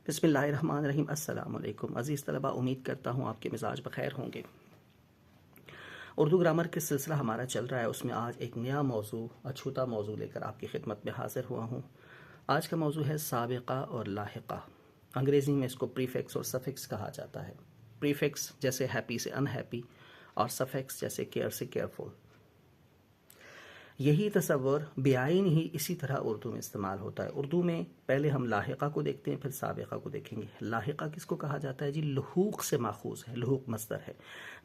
بسم اللہ الرحمن الرحیم۔ السلام علیکم عزیز طلبہ، امید کرتا ہوں آپ کے مزاج بخیر ہوں گے۔ اردو گرامر کے سلسلہ ہمارا چل رہا ہے، اس میں آج ایک نیا موضوع، اچھوتا موضوع لے کر آپ کی خدمت میں حاضر ہوا ہوں۔ آج کا موضوع ہے سابقہ اور لاحقہ۔ انگریزی میں اس کو پریفکس اور سفکس کہا جاتا ہے۔ پریفکس جیسے ہیپی سے انہیپی، اور سفکس جیسے کیئر سے کیئرفل۔ یہی تصور بیائن ہی اسی طرح اردو میں استعمال ہوتا ہے۔ اردو میں پہلے ہم لاحقہ کو دیکھتے ہیں، پھر سابقہ کو دیکھیں گے۔ لاحقہ کس کو کہا جاتا ہے جی؟ لحوق سے ماخوذ ہے، لحوق مصدر ہے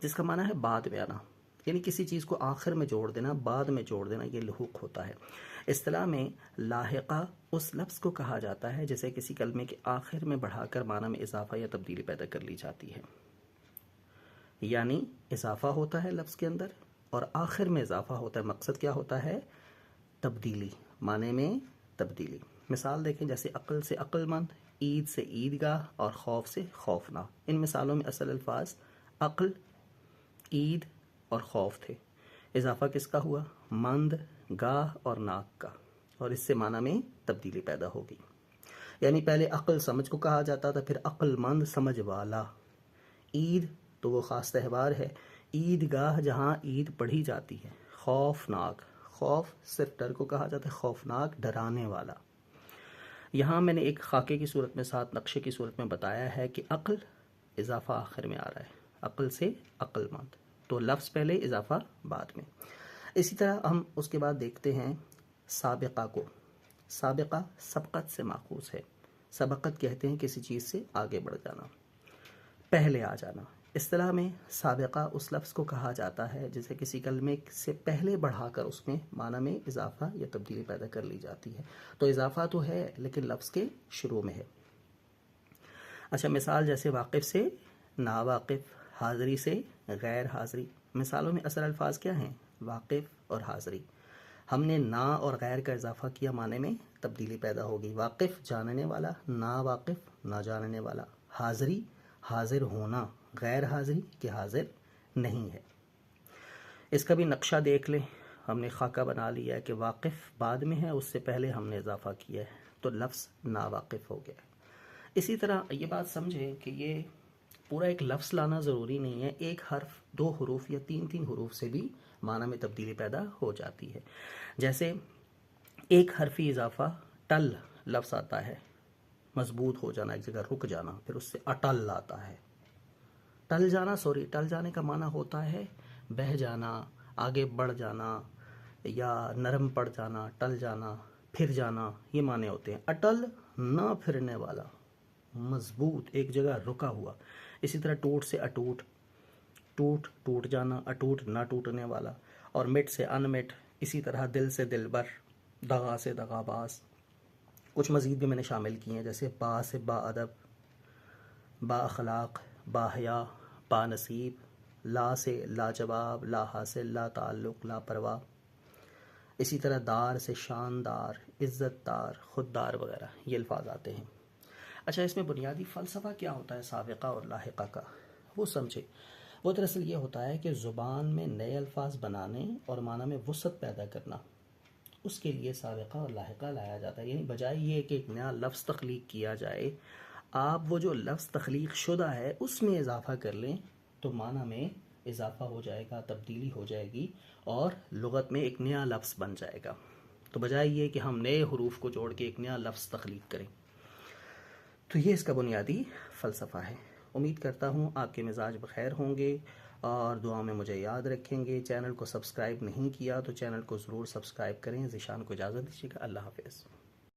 جس کا معنی ہے بعد میں آنا، یعنی کسی چیز کو آخر میں جوڑ دینا، بعد میں جوڑ دینا، یہ لحوق ہوتا ہے۔ اصطلاح میں لاحقہ اس لفظ کو کہا جاتا ہے جسے کسی کلمے کے آخر میں بڑھا کر معنی میں اضافہ یا تبدیلی پیدا کر لی جاتی ہے، یعنی اضافہ ہوتا ہے لفظ کے اندر اور آخر میں اضافہ ہوتا ہے۔ مقصد کیا ہوتا ہے؟ تبدیلی، معنی میں تبدیلی۔ مثال دیکھیں، جیسے عقل سے عقل مند، عید سے عیدگاہ اور خوف سے خوفناک۔ ان مثالوں میں اصل الفاظ عقل، عید اور خوف تھے۔ اضافہ کس کا ہوا؟ مند، گاہ اور ناک کا، اور اس سے معنی میں تبدیلی پیدا ہوگی۔ یعنی پہلے عقل سمجھ کو کہا جاتا تھا، پھر عقل مند سمجھ والا۔ عید تو وہ خاص تہوار ہے، عیدگاہ جہاں عید پڑھی جاتی ہے۔ خوفناک، خوف صرف ڈر کو کہا جاتا ہے، خوفناک ڈرانے والا۔ یہاں میں نے ایک خاکے کی صورت میں ساتھ نقشے کی صورت میں بتایا ہے کہ عقل اضافہ آخر میں آ رہا ہے، عقل سے عقل مند، تو لفظ پہلے اضافہ بعد میں۔ اسی طرح ہم اس کے بعد دیکھتے ہیں سابقہ کو۔ سابقہ سبقت سے ماخوذ ہے۔ سبقت کہتے ہیں کسی چیز سے آگے بڑھ جانا، پہلے آ جانا۔ اصطلاح میں سابقہ اس لفظ کو کہا جاتا ہے جسے کسی کلمے سے پہلے بڑھا کر اس میں معنی میں اضافہ یا تبدیلی پیدا کر لی جاتی ہے۔ تو اضافہ تو ہے لیکن لفظ کے شروع میں ہے۔ اچھا، مثال جیسے واقف سے ناواقف، حاضری سے غیر حاضری۔ مثالوں میں اصل الفاظ کیا ہیں؟ واقف اور حاضری۔ ہم نے نا اور غیر کا اضافہ کیا، معنی میں تبدیلی پیدا ہوگی۔ واقف جاننے والا، ناواقف نہ جاننے والا۔ حاضری حاضر ہونا، غیر حاضری کہ حاضر نہیں ہے۔ اس کا بھی نقشہ دیکھ لیں، ہم نے خاکہ بنا لیا ہے کہ واقف بعد میں ہے، اس سے پہلے ہم نے اضافہ کیا ہے تو لفظ ناواقف ہو گیا ہے۔ اسی طرح یہ بات سمجھیں کہ یہ پورا ایک لفظ لانا ضروری نہیں ہے، ایک حرف، دو حروف یا تین حروف سے بھی معنی میں تبدیلی پیدا ہو جاتی ہے۔ جیسے ایک حرفی اضافہ ٹل لفظ آتا ہے، مضبوط ہو جانا، ایک جگہ رک جانا، پھر اس سے اٹل آتا ہے۔ ٹل جانے کا معنی ہوتا ہے بہہ جانا، آگے بڑھ جانا یا نرم پڑ جانا، ٹل جانا، پھر جانا، یہ معنی ہوتے ہیں۔ اٹل نہ پھرنے والا، مضبوط، ایک جگہ رکا ہوا۔ اسی طرح ٹوٹ سے اٹوٹ، ٹوٹ جانا، اٹوٹ نہ ٹوٹنے والا، اور مٹ سے ان مٹ۔ اسی طرح دل سے دلبر، دغا سے دغاباز۔ کچھ مزید بھی میں نے شامل کی ہیں، جیسے با سے با ادب، با اخلاق، با حیا، با نصیب، لا سے لاجواب، لا حاصل، لا تعلق، لا پرواہ۔ اسی طرح دار سے شاندار، عزت دار، خوددار وغیرہ، یہ الفاظ آتے ہیں۔ اچھا، اس میں بنیادی فلسفہ کیا ہوتا ہے سابقہ اور لاحقہ کا، وہ سمجھے۔ وہ دراصل یہ ہوتا ہے کہ زبان میں نئے الفاظ بنانے اور معنی میں وسعت پیدا کرنا، اس کے لیے سابقہ اور لاحقہ لایا جاتا ہے۔ یعنی بجائے یہ کہ ایک نیا لفظ تخلیق کیا جائے، آپ وہ جو لفظ تخلیق شدہ ہے اس میں اضافہ کر لیں تو معنی میں اضافہ ہو جائے گا، تبدیلی ہو جائے گی اور لغت میں ایک نیا لفظ بن جائے گا، تو بجائے یہ کہ ہم نئے حروف کو جوڑ کے ایک نیا لفظ تخلیق کریں۔ تو یہ اس کا بنیادی فلسفہ ہے۔ امید کرتا ہوں آپ کے مزاج بخیر ہوں گے اور دعا میں مجھے یاد رکھیں گے۔ چینل کو سبسکرائب نہیں کیا تو چینل کو ضرور سبسکرائب کریں۔ ذیشان کو اجازت دیجیے گا۔ اللہ حافظ۔